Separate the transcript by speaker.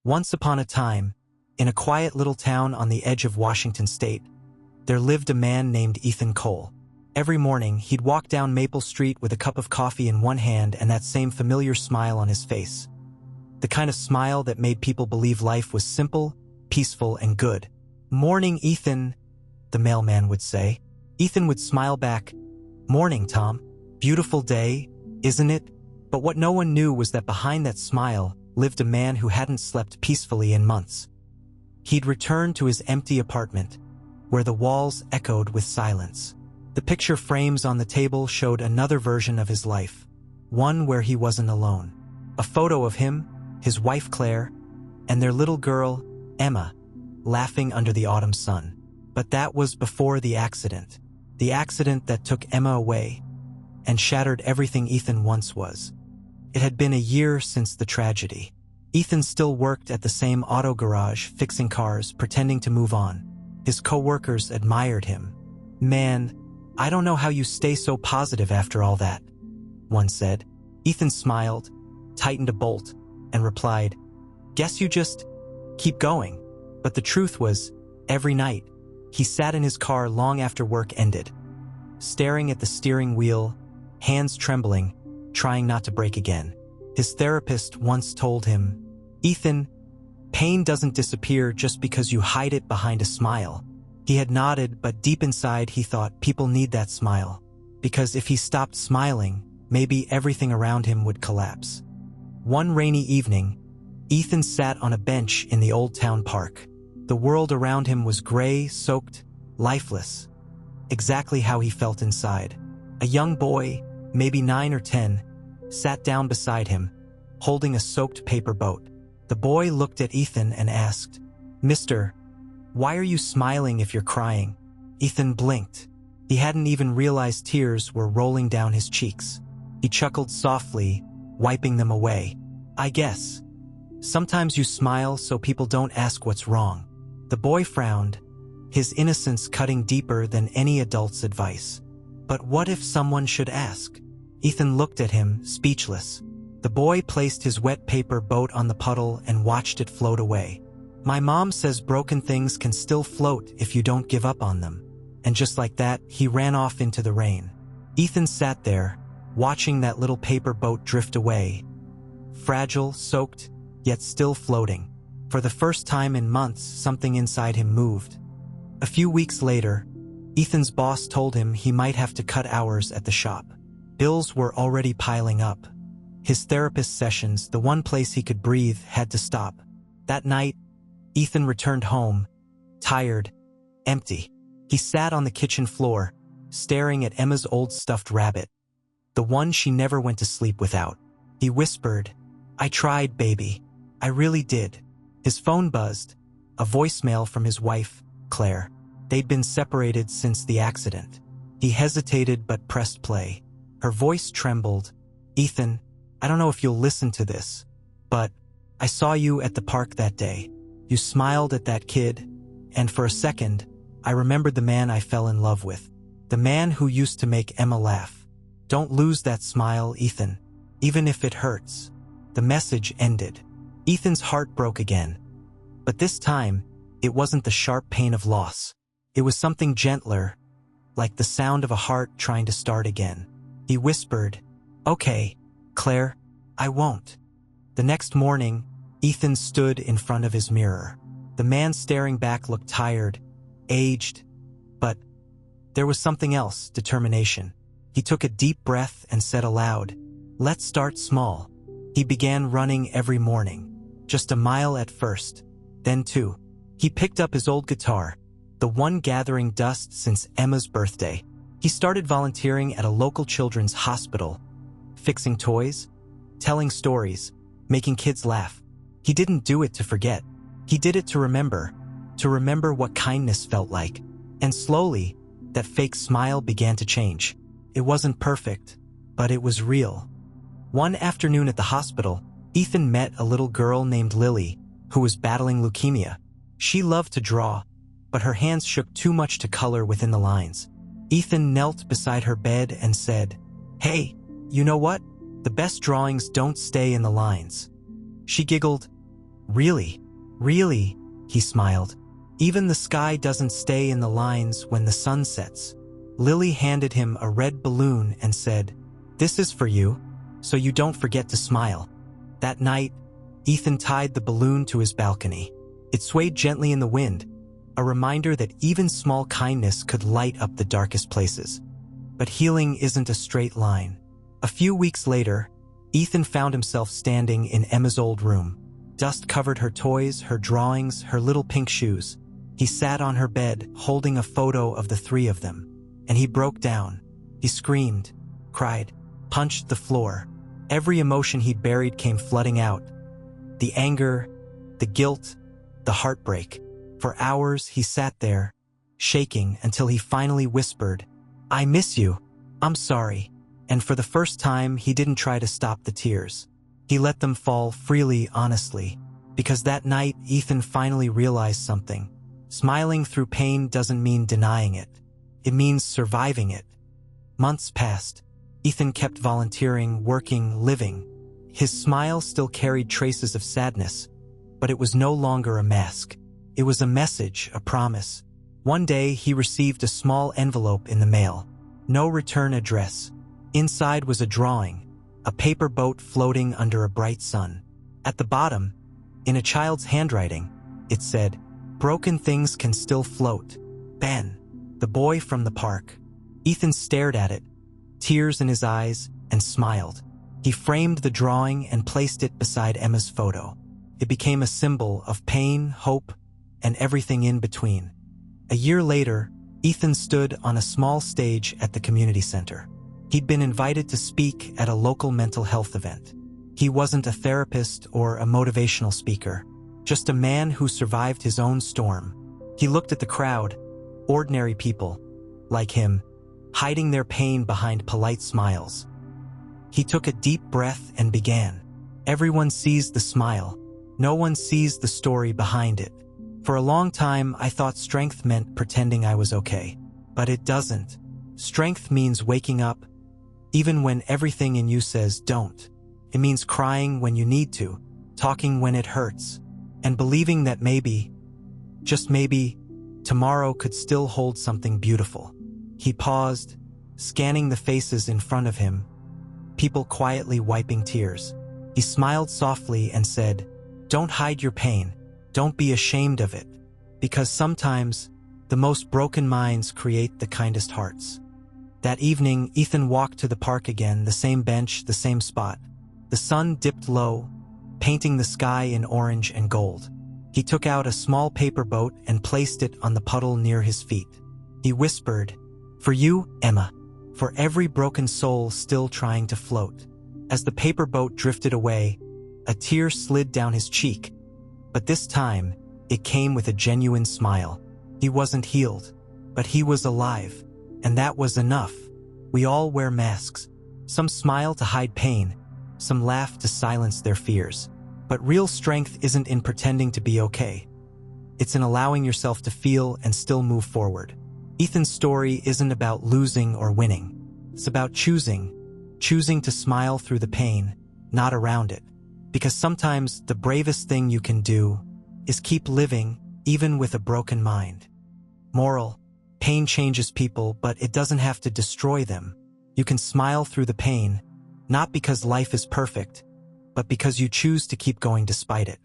Speaker 1: Once upon a time, in a quiet little town on the edge of Washington state, there lived a man named Ethan Cole. Every morning, he'd walk down Maple Street with a cup of coffee in one hand and that same familiar smile on his face. The kind of smile that made people believe life was simple, peaceful, and good. "Morning, Ethan," the mailman would say. Ethan would smile back, "Morning, Tom. Beautiful day, isn't it?" But what no one knew was that behind that smile lived a man who hadn't slept peacefully in months. He'd returned to his empty apartment, where the walls echoed with silence. The picture frames on the table showed another version of his life, one where he wasn't alone. A photo of him, his wife Claire, and their little girl, Emma, laughing under the autumn sun. But that was before the accident that took Emma away and shattered everything Ethan once was. It had been a year since the tragedy. Ethan still worked at the same auto garage, fixing cars, pretending to move on. His co-workers admired him. "Man, I don't know how you stay so positive after all that," one said. Ethan smiled, tightened a bolt, and replied, "Guess you just keep going." But the truth was, every night, he sat in his car long after work ended, staring at the steering wheel, hands trembling, trying not to break again. His therapist once told him, "Ethan, pain doesn't disappear just because you hide it behind a smile." He had nodded, but deep inside he thought people need that smile, because if he stopped smiling, maybe everything around him would collapse. One rainy evening, Ethan sat on a bench in the old town park. The world around him was gray, soaked, lifeless, exactly how he felt inside. A young boy, maybe 9 or 10, sat down beside him, holding a soaked paper boat. The boy looked at Ethan and asked, "Mister, why are you smiling if you're crying?" Ethan blinked. He hadn't even realized tears were rolling down his cheeks. He chuckled softly, wiping them away. "I guess. Sometimes you smile so people don't ask what's wrong." The boy frowned, his innocence cutting deeper than any adult's advice. But what if someone should ask? Ethan looked at him, speechless. The boy placed his wet paper boat on the puddle and watched it float away. "My mom says broken things can still float if you don't give up on them." And just like that, he ran off into the rain. Ethan sat there, watching that little paper boat drift away, fragile, soaked, yet still floating. For the first time in months, something inside him moved. A few weeks later, Ethan's boss told him he might have to cut hours at the shop. Bills were already piling up. His therapist sessions, the one place he could breathe, had to stop. That night, Ethan returned home, tired, empty. He sat on the kitchen floor, staring at Emma's old stuffed rabbit, the one she never went to sleep without. He whispered, "I tried, baby. I really did." His phone buzzed, a voicemail from his wife, Claire. They'd been separated since the accident. He hesitated but pressed play. Her voice trembled. "Ethan, I don't know if you'll listen to this, but I saw you at the park that day. You smiled at that kid, and for a second, I remembered the man I fell in love with. The man who used to make Emma laugh. Don't lose that smile, Ethan, even if it hurts." The message ended. Ethan's heart broke again. But this time, it wasn't the sharp pain of loss. It was something gentler, like the sound of a heart trying to start again. He whispered, "Okay, Claire, I won't." The next morning, Ethan stood in front of his mirror. The man staring back looked tired, aged, but there was something else, determination. He took a deep breath and said aloud, "Let's start small." He began running every morning. Just a mile at first, then 2. He picked up his old guitar, the one gathering dust since Emma's birthday. He started volunteering at a local children's hospital, fixing toys, telling stories, making kids laugh. He didn't do it to forget. He did it to remember what kindness felt like. And slowly, that fake smile began to change. It wasn't perfect, but it was real. One afternoon at the hospital, Ethan met a little girl named Lily, who was battling leukemia. She loved to draw, but her hands shook too much to color within the lines. Ethan knelt beside her bed and said, "Hey, you know what? The best drawings don't stay in the lines." She giggled, Really? Really? He smiled. Even the sky doesn't stay in the lines when the sun sets. Lily handed him a red balloon and said, "This is for you, so you don't forget to smile." That night, Ethan tied the balloon to his balcony. It swayed gently in the wind, a reminder that even small kindness could light up the darkest places. But healing isn't a straight line. A few weeks later, Ethan found himself standing in Emma's old room. Dust covered her toys, her drawings, her little pink shoes. He sat on her bed, holding a photo of the three of them. And he broke down. He screamed, cried, punched the floor. Every emotion he'd buried came flooding out. The anger, the guilt, the heartbreak. For hours he sat there, shaking until he finally whispered, "I miss you. I'm sorry." And for the first time, he didn't try to stop the tears. He let them fall freely, honestly. Because that night, Ethan finally realized something. Smiling through pain doesn't mean denying it. It means surviving it. Months passed. Ethan kept volunteering, working, living. His smile still carried traces of sadness, but it was no longer a mask. It was a message, a promise. One day, he received a small envelope in the mail. No return address. Inside was a drawing, a paper boat floating under a bright sun. At the bottom, in a child's handwriting, it said, "Broken things can still float. Ben, the boy from the park." Ethan stared at it, tears in his eyes, and smiled. He framed the drawing and placed it beside Emma's photo. It became a symbol of pain, hope, and everything in between. A year later, Ethan stood on a small stage at the community center. He'd been invited to speak at a local mental health event. He wasn't a therapist or a motivational speaker, just a man who survived his own storm. He looked at the crowd, ordinary people, like him, hiding their pain behind polite smiles. He took a deep breath and began. Everyone sees the smile. No one sees the story behind it. For a long time, I thought strength meant pretending I was okay. But it doesn't. Strength means waking up, even when everything in you says don't. It means crying when you need to, talking when it hurts, and believing that maybe, just maybe, tomorrow could still hold something beautiful. He paused, scanning the faces in front of him, people quietly wiping tears. He smiled softly and said, "Don't hide your pain. Don't be ashamed of it. Because sometimes, the most broken minds create the kindest hearts." That evening, Ethan walked to the park again, the same bench, the same spot. The sun dipped low, painting the sky in orange and gold. He took out a small paper boat and placed it on the puddle near his feet. He whispered, "For you, Emma. For every broken soul still trying to float." As the paper boat drifted away, a tear slid down his cheek. But this time, it came with a genuine smile. He wasn't healed, but he was alive. And that was enough. We all wear masks. Some smile to hide pain. Some laugh to silence their fears. But real strength isn't in pretending to be okay. It's in allowing yourself to feel and still move forward. Ethan's story isn't about losing or winning. It's about choosing to smile through the pain, not around it. Because sometimes the bravest thing you can do is keep living, even with a broken mind. Moral: pain changes people, but it doesn't have to destroy them. You can smile through the pain, not because life is perfect, but because you choose to keep going despite it.